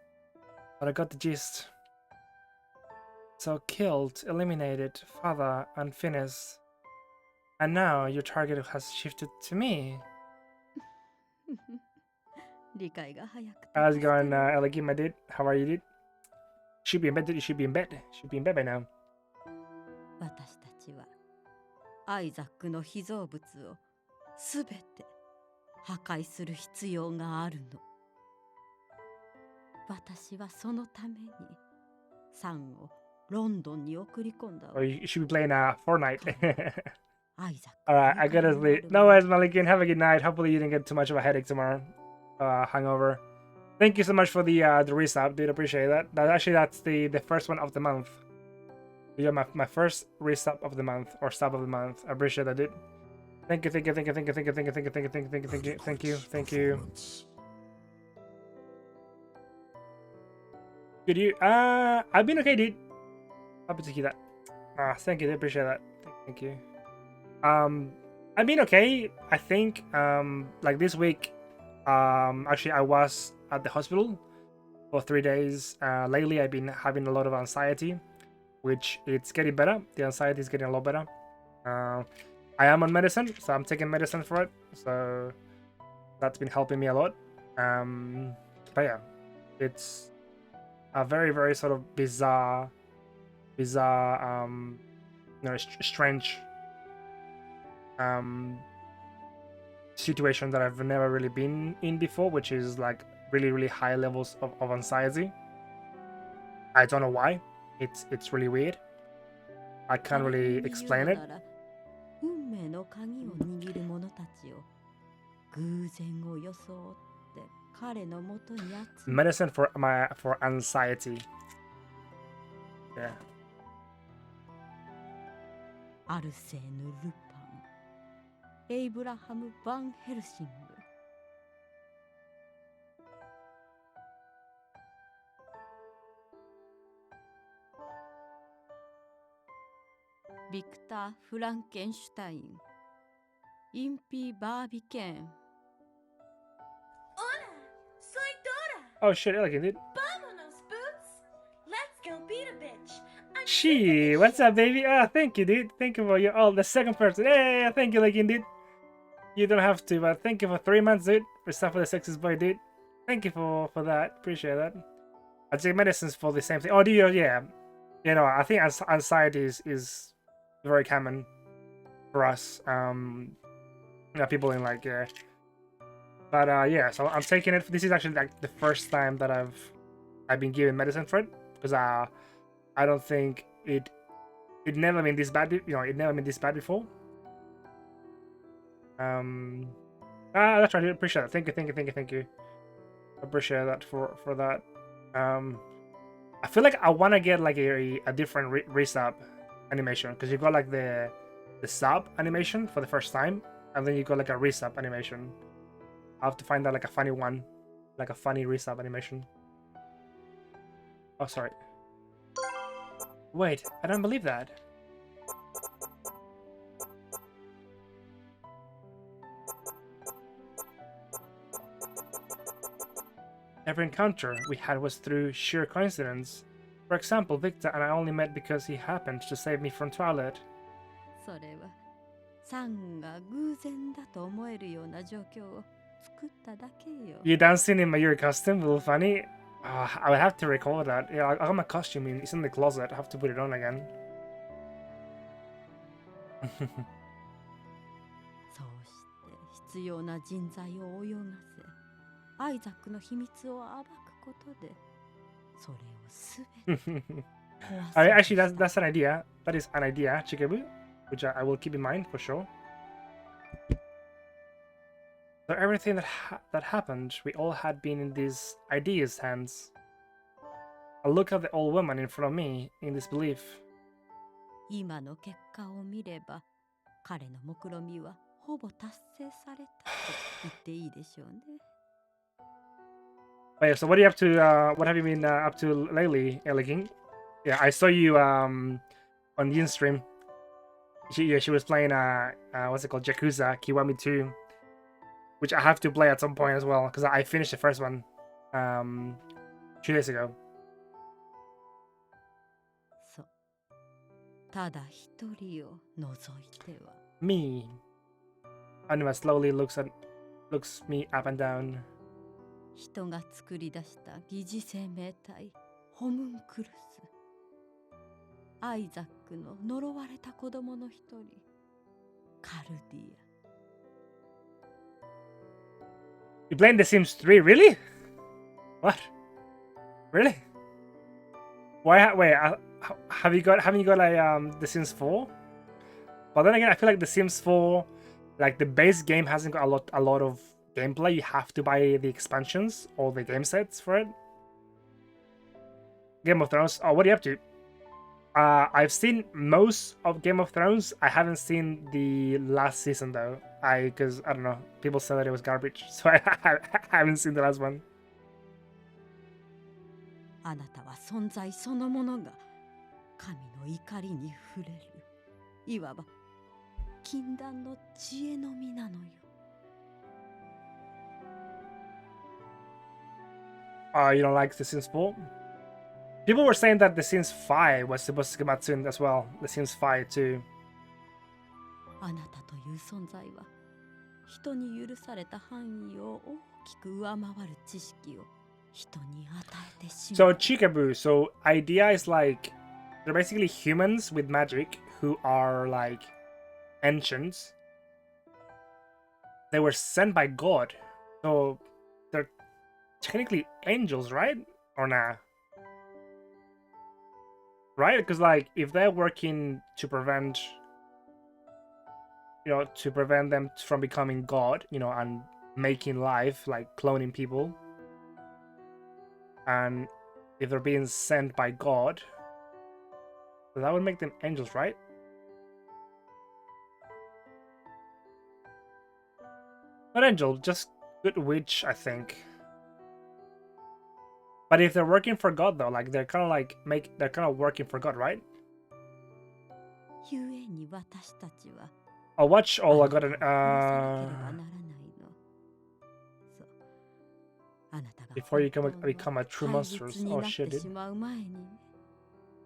but I got the gist. So killed, eliminated, father, and Phineas. And now your target has shifted to me. 理解が早くて How's it going, Elikim, my dude? How are you, dude? Should be in bed, dude. You should be in bed. Should be in bed by now. 私たちはアイザックの被造物をすべて破壊する必要があるの。私はそのためにサンをロンドンに送り込んだわ。 Or you should be playing Fortnite. アイザック Alright, I gotta sleep. No worries, Malikin. Have a good night. Hopefully you didn't get too much of a headache tomorrow. Hangover. Thank you so much for the resub, dude. Appreciate that. That's the first one of the month. You got my first resub of the month or sub of the month. I appreciate that, dude. Thank you. Good you? I've been okay, dude. Happy to hear that. Thank you, dude. Appreciate that. Thank you. I've been okay. I think like this week, actually I was at the hospital for 3 days. Lately I've been having a lot of anxiety, which it's getting better. The anxiety is getting a lot better. I am on medicine, so I'm taking medicine for it. So that's been helping me a lot. But yeah, it's a very, very sort of bizarre, strange situation that I've never really been in before, which is like really, really high levels of anxiety. I don't know why. It's really weird. I can't really explain it. 運命の鍵を握る者たちを偶然を装って彼のもとに集め Medicine for anxiety. Yeah. アルセーヌ・ルパン、エイブラハム・バン・ヘルシング、ビクター・フランケンシュタイン、インピー・バービケン。 Hola, soy Dora. Oh shit, Elegant, dude. Vámonos, Boots. Let's go beat a bitch. She, what's up, baby? Thank you, dude. Thank you for your the second person. Hey, thank you, Elegant, dude. You don't have to, but thank you for 3 months, dude. For stuff for the sexist boy, dude. Thank you for that. Appreciate that. I take medicines for the same thing. Oh, do you? Yeah. You know, I think anxiety is very common for us. People in like yeah. But yeah, so I'm taking it. This is actually like the first time that I've been given medicine for it, because I don't think it never been this bad. You know, it never been this bad before. That's right. I appreciate that. Thank you. Appreciate that for that. I feel like I want to get like a different resub animation, because you got like the sub animation for the first time, and then you got like a resub animation. I have to find out like a funny one, like a funny resub animation. Oh, sorry. Wait, I don't believe that. Every encounter we had was through sheer coincidence. For example, Victor and I only met because he happened to save me from toilet. それはサンが偶然だと思えるような状況を作っただけよ。 You dancing in my your costume, a little funny. I would have to record that. Yeah, I got my costume in. It's in the closet. I have to put it on again. そうして必要な人材を泳がせ、アイザックの秘密を暴くことで、それをすべて壊す。Actually, that's an idea. That is an idea, Chikabu, which I will keep in mind for sure. So everything that happened, we all had been in these ideas' hands. I look at the old woman in front of me in disbelief. 今の結果を見れば、彼の目論見はほぼ達成されたと言っていいでしょうね。Oh, yeah, so what are you up to? What have you been up to lately, Elegant? Yeah, I saw you on the in-stream. She was playing what's it called, Yakuza Kiwami 2, which I have to play at some point as well, because I finished the first one 2 days ago. そう。ただ一人を除いては。 Me. Anima slowly looks me up and down. 人が作り出した疑似生命体ホムンクルス。アイザックの呪われた子供の一人、カルディア。You playing The Sims 3? Really? What? Really? Why? Wait, have you got? Haven't you got like The Sims 4? But then again, I feel like The Sims 4, like the base game hasn't got a lot of gameplay. You have to buy the expansions or the game sets for it. Game of Thrones. Oh, what are you up to? I've seen most of Game of Thrones. I haven't seen the last season though. Because I don't know, people said that it was garbage, so I haven't seen the last one. あなたは存在そのものが神の怒りに触れる。いわば禁断の知恵の実なのよ。You don't like The Sims 4? People were saying that The Sims 5 was supposed to come out soon as well. The Sims 5 too. あなたという存在は人に許された範囲を大きく上回る知識を人に与えてしま So う。 Chikaboo, so idea is like they're basically humans with magic who are like ancients. They were sent by God. So they're technically angels, right? Or nah? Right? Because like if they're working to prevent, you know, to prevent them from becoming God, you know, and making life, like cloning people, and if they're being sent by God, that would make them angels, right? Not angel, just good witch, I think. But if they're working for God though, like they're kind of like they're kind of working for God, right? ゆえに私たちは I'll watch all I got あなたを殺さなければならないの。そう。あなたが before you 本当は become a true 怪 monster. 物に Oh なっ shit, て dude. しまう前にね。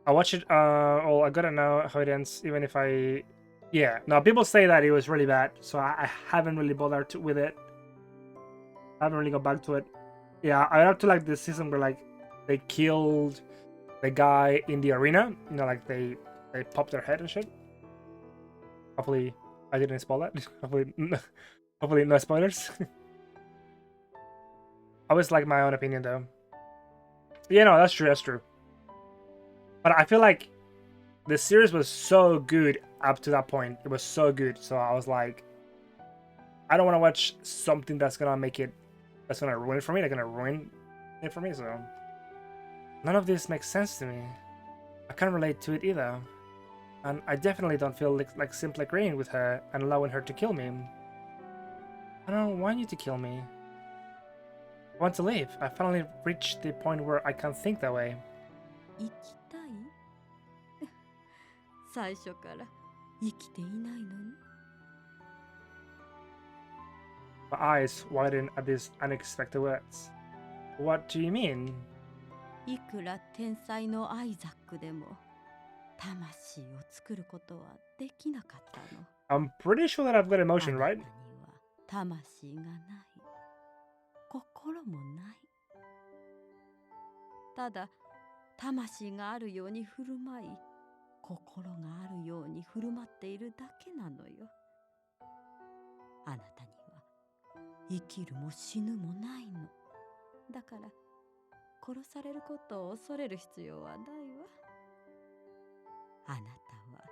I watch it. Oh, I gotta know how it ends, even if I. Yeah. Now people say that it was really bad, so I haven't really bothered with it. I haven't really got back to it. Yeah, I up to like this season where like they killed the guy in the arena. You know, like they popped their head and shit. Hopefully, I didn't spoil that. Hopefully, no spoilers. I always like my own opinion though. Yeah, no, that's true. That's true. But I feel like the series was so good up to that point. It was so good. So I was like, I don't want to watch something that's gonna make it, that's gonna ruin it for me. They're gonna ruin it for me. So none of this makes sense to me. I can't relate to it either. And I definitely don't feel like simply agreeing with her and allowing her to kill me. I don't want you to kill me. I want to leave. I finally reached the point where I can't think that way. 生きたい最初から生きていないのに。 My eyes widen at these unexpected words. What do you mean? いくら天才のアイザックでも魂を作ることはできなかったの。 I'm pretty sure that I've got emotion, あ right? なたには魂がない。心もない。ただ魂があるように振る舞い、心があるように振る舞っているだけなのよ。あなたには生きるも死ぬもないの。だから殺されることを恐れる必要はないわ。あなたは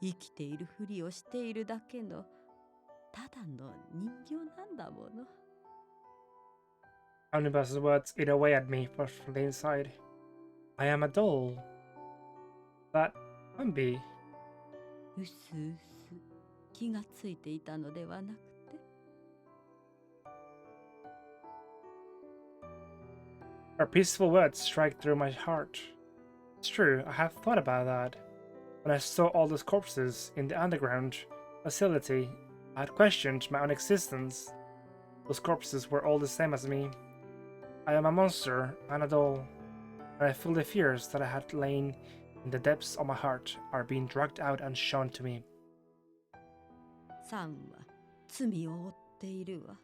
生きているふりをしているだけのただの人形なんだもの。 Omnibus's words eat away at me from the inside. I am a doll. That can't be. うすうす気がついていたのではなくて。 Her peaceful words strike through my heart. It's true, I have thought about that. When I saw all those corpses in the underground facility, I had questioned my own existence. Those corpses were all the same as me. I am a monster and a doll, and I feel the fears that I had lain in the depths of my heart are being dragged out and shown to me. サンは罪を負っているわ。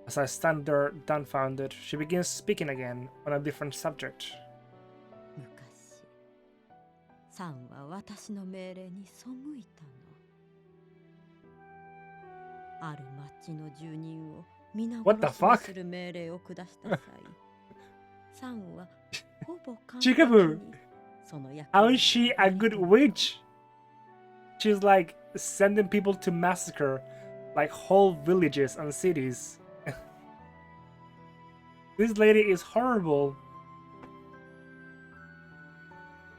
As I stand there dumbfounded, she begins speaking again on a different subject. 昔サンは私の命令に背いたの。ある町の住人を皆 What the 殺しに fuck? する命令を下した際、サンはほぼ完 Chicago! にその役 How 目 is she a を good 果た witch? She's like sending people to massacre like whole villages and cities. This lady is horrible.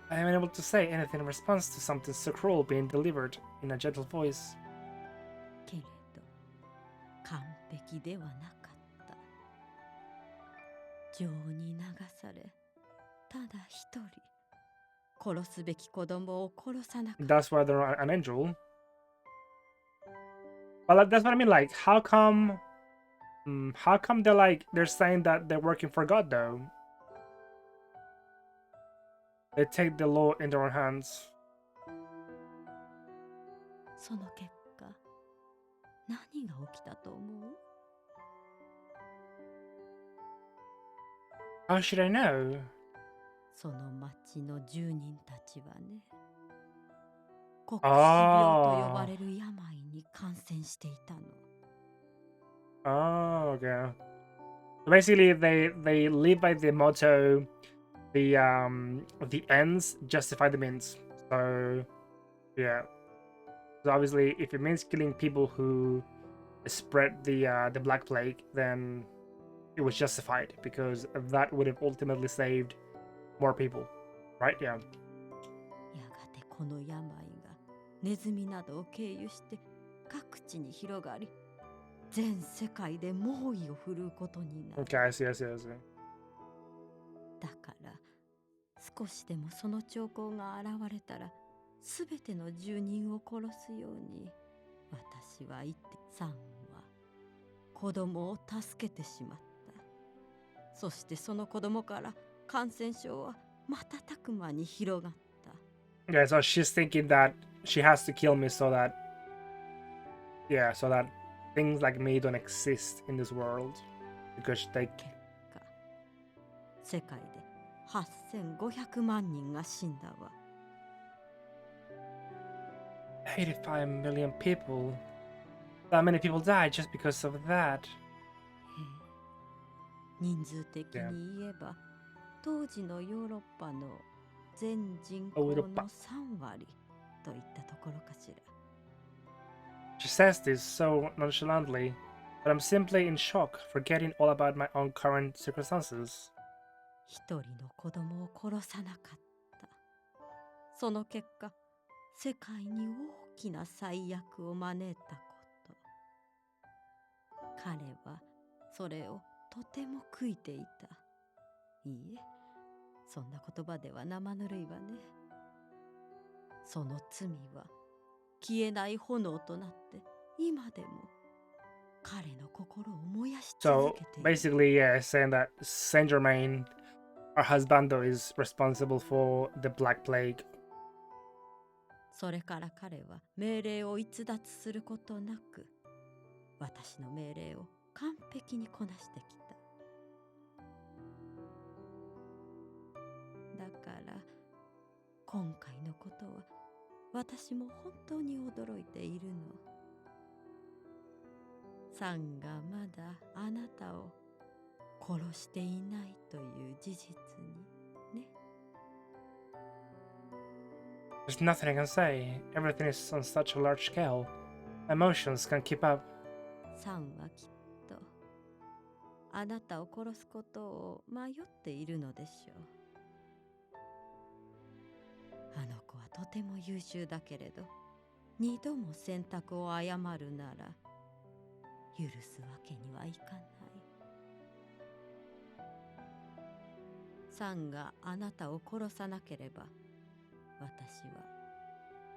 I am unable to say anything in response to something so cruel being delivered in a gentle voice. けれど完璧ではなかった。情に流され、ただ一人殺すべき子供を殺さなかった。 That's why they're an angel. But that's what I mean. Like, how come they're like they're saying that they're working for God though? They take the law in their own hands. その結果、何が起きたと思う？ How should I know? その町の住人たちはね、黒死病と呼ばれる病に感染していたの。 Oh, okay. Basically, they live by the motto, the ends justify the means. So, yeah. So obviously, if it means killing people who spread the Black Plague, then it was justified because that would have ultimately saved more people, right? Yeah. やがてこの病がネズミなどを経由して各地に広がり、全世界で猛威を振るうことになる。 Okay, I see, I see, I see. だから少しでもその兆候が現れたら、すべての住人を殺すように私は言って、サンは子供を助けてしまった。そしてその子供から感染症は瞬く間に広がった。 Yeah, so she's thinking that she has to kill me so that, yeah, so that things like me don't exist in this world because they. 結果、世界で8500万人が死んだわ。 85 million people. That many people died just because of that. 人数的に言えば、当時のヨーロッパの全人口の3割といったところかしら。 She says this so nonchalantly, but I'm simply in shock, forgetting all about my own current circumstances. 一人の子供を殺さなかった。その結果、世界に大きな災厄を招いたこと。彼はそれをとても悔いていた。いいえ、そんな言葉では生ぬるいわね。その罪は消えない炎となって今でも彼の心を燃やし So 続けている。 basically, yeah, saying that Saint Germain, our husbando, is responsible for the Black Plague. それから彼は命令を逸脱することなく、私の命令を完璧にこなしてきた。だから今回のことは私も本当に驚いているの。サンがまだあなたを殺していないという事実にね。 There's nothing I can say. Everything is on such a large scale. Emotions can't keep up. サンはきっとあなたを殺すことを迷っているのでしょう。あの子はとても優秀だけれど、二度も選択を誤るなら許すわけにはいかない。サンがあなたを殺さなければ、私は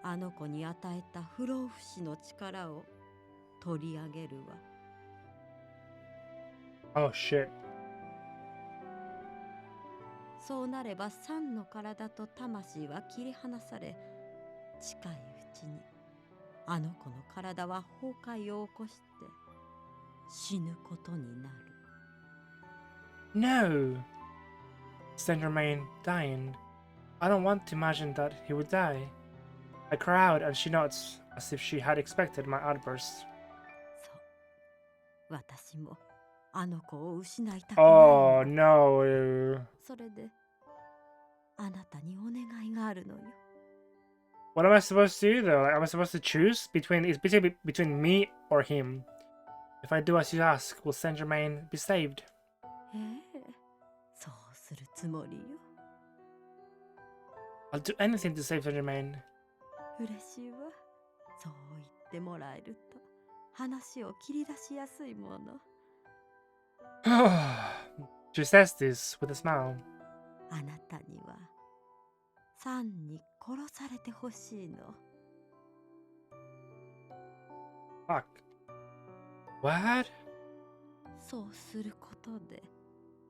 あの子に与えた不老不死の力を取り上げるわ。 Oh shit. そうなればサンの体と魂は切り離され、近いうちにあの子の体は崩壊を起こして死ぬことになる。 No! Saint Germain dying. I don't want to imagine that he would die. I cry out and she nods, as if she had expected my outburst. そう。私もあの子を失いたくない Oh の。 no. それであなたにお願いがあるのよ。 What am I supposed to do though? Like, am I supposed to choose between? It's basically between me or him. If I do as you ask, will Saint Germain be saved? ええ、そうするつもりよ。 I'll do anything to save Saint Germain. 嬉しいわ。そう言ってもらえると話を切り出しやすいもの。 She says this with a smile. あなたにはサンに殺されてほしいの。 Fuck. What? そうすることで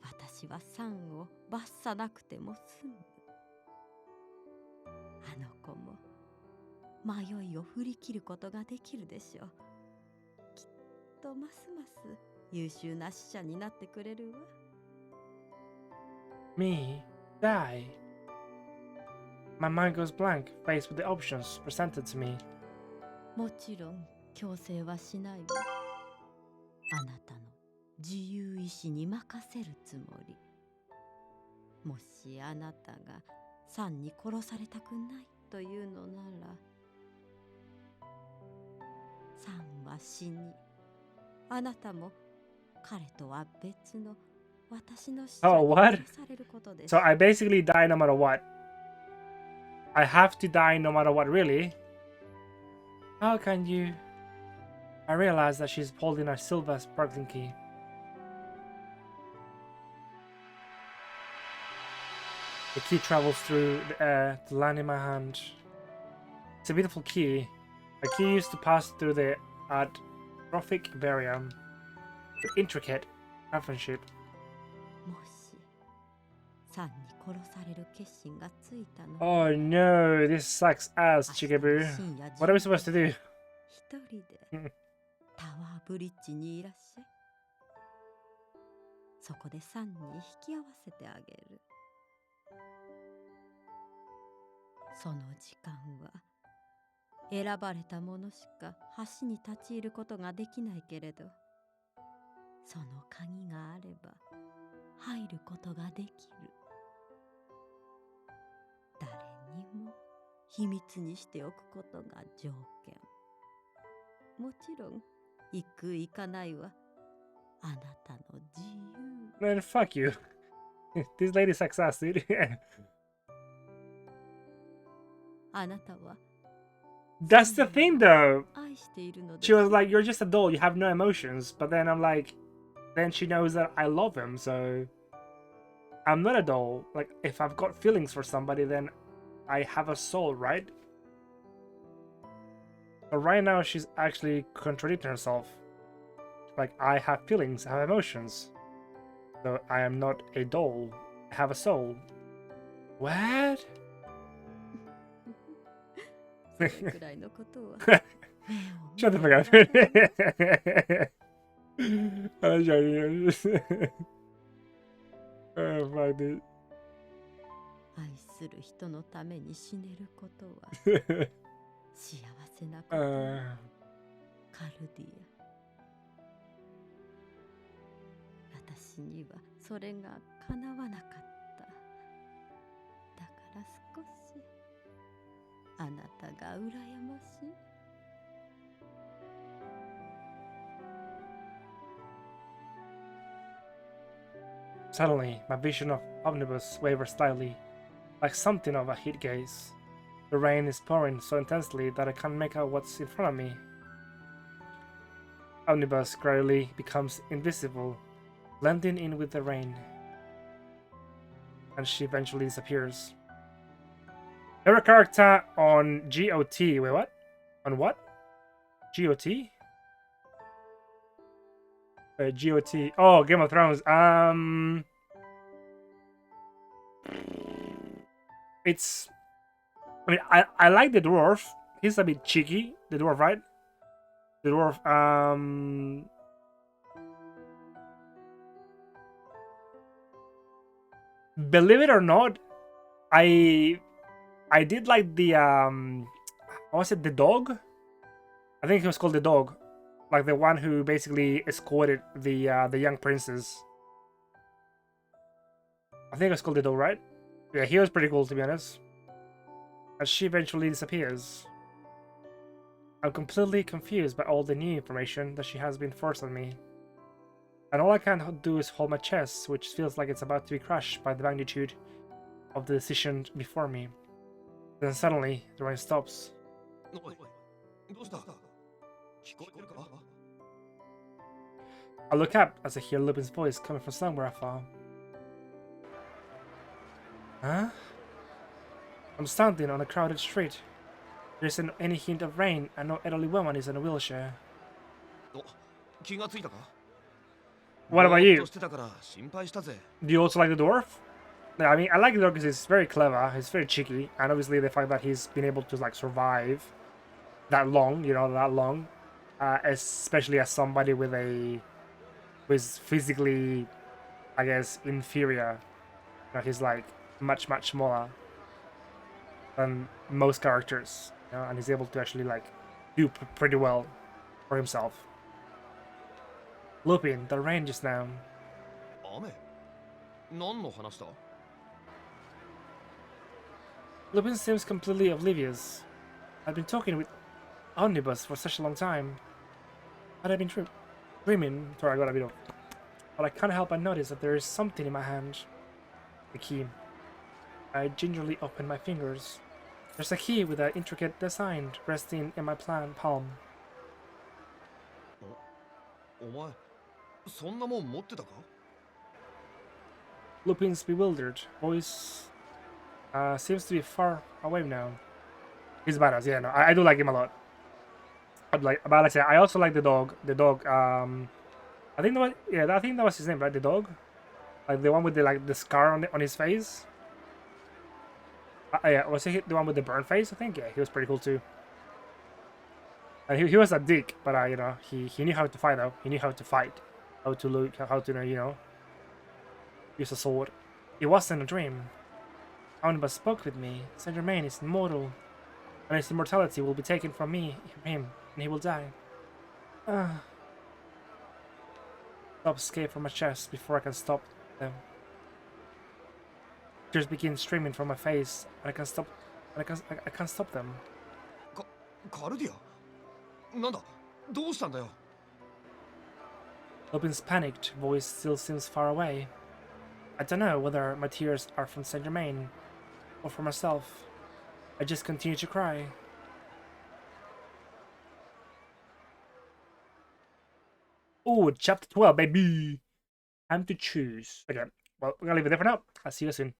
私はサンを罰さなくても済む。あの子も迷いを振り切ることができるでしょう。きっとますます優秀な死者になってくれるわ。 Me? Die? My mind goes blank, faced with the options presented to me. もちろん強制はしないわ。あなたの自由意志に任せるつもり。もしあなたがサンに殺されたくないというのなら、サンは死に、あなたも彼とは別の私の死者 Oh, に what? 殺されることで So I basically die no matter what. I have to die no matter what, really? How can you? I realize that she's holding a silver sparkling key. The key travels through the air to land in my hand. It's a beautiful key. A key used to pass through the atrophic barrier. With intricate craftsmanship. もしサンに殺される決心がついたの。 Oh no, this sucks ass, Chikabu. What are we supposed to do? 一人でタワーブリッジにいらっしゃい。そこでサンに引き合わせてあげる。その時間は選ばれた者しか橋に立ち入ることができないけれど、その鍵があれば入ることができる。誰にも秘密にしておくことが条件。もちろん行く行かないはあなたの自由。 Man, fuck you. This lady sucks ass, dude. あなたは That's the thing, though. 愛しているのです。 She was like, "You're just a doll. You have no emotions." But then I'm like, then she knows that I love him, so I'm not a doll. Like, if I've got feelings for somebody, then I have a soul, right? But right now, she's actually contradicting herself. Like, I have feelings, I have emotions. So I am not a doll. I have a soul. What? それくらいのことは Shut the fuck up. I'm joking. Oh, fuck, dude. 愛する人のために死ねることは幸せなこと、 カルディア。私にはそれが叶わなかった。だから少しあなたが羨ましい。 Suddenly, my vision of Omnibus wavers slightly, like something of a heat gaze. The rain is pouring so intensely that I can't make out what's in front of me. Omnibus gradually becomes invisible, blending in with the rain. And she eventually disappears. Every character on GOT. Wait, what? On what? GOT? GOT. Oh, Game of Thrones. It's. I mean, I like the dwarf. He's a bit cheeky. The dwarf, right? The dwarf. Believe it or not, I did like the what was it, the dog? I think it was called the dog, like the one who basically escorted the young princess. I think it was called the dog, right? Yeah, he was pretty cool, to be honest. And she eventually disappears. I'm completely confused by all the new information that she has been forced on me. And all I can do is hold my chest, which feels like it's about to be crushed by the magnitude of the decision before me. Then suddenly, the rain stops. おい、どうした？聞こえてるか？ I look up as I hear Lupin's voice coming from somewhere afar. Huh? I'm standing on a crowded street. There isn't any hint of rain, and no elderly woman is in a wheelchair. お、気がついたか？ What about ぼーっ you? としてたから心配したぜ。 Do you also like the dwarf? Yeah, I mean, I like the dwarf because he's very clever, he's very cheeky, and obviously the fact that he's been able to like survive that long, especially as somebody with who is physically, I guess, inferior. He's like much smaller than most characters, and he's able to actually like do pretty well for himself. Lupin, the rain just now. 雨？何の話だ？ Lupin seems completely oblivious. I've been talking with Omnibus for such a long time. Had I been dreaming? Sorry, I got a bit of. But I can't help but notice that there is something in my hand. The key. I gingerly open my fingers. There's a key with an intricate design resting in my palm. お前、そんなもん持ってたか？ Lupin's bewildered voice seems to be far away now. He's badass, yeah, no, I do like him a lot. But like I said, I also like the dog. The dog, I think that was his name, right? The dog, like the one with the scar on his face. Yeah, was he the one with the burn face? I think, yeah, he was pretty cool too. And he was a dick, but he knew how to fight though. He knew how to fight, how to look, how to use a sword. It wasn't a dream. Omnibus spoke with me. Saint Germain is immortal, and his immortality will be taken from him, and he will die. Sobs escape from my chest before I can stop them. Tears begin streaming from my face, and I can't stop them. カルディア？なんだ？どうしたんだよ？ Lupin's panicked voice still seems far away. I don't know whether my tears are from Saint Germain or for myself. I just continue to cry. Oh, chapter 12, baby! Time to choose. Okay, well, we're gonna leave it there for now. I'll see you soon.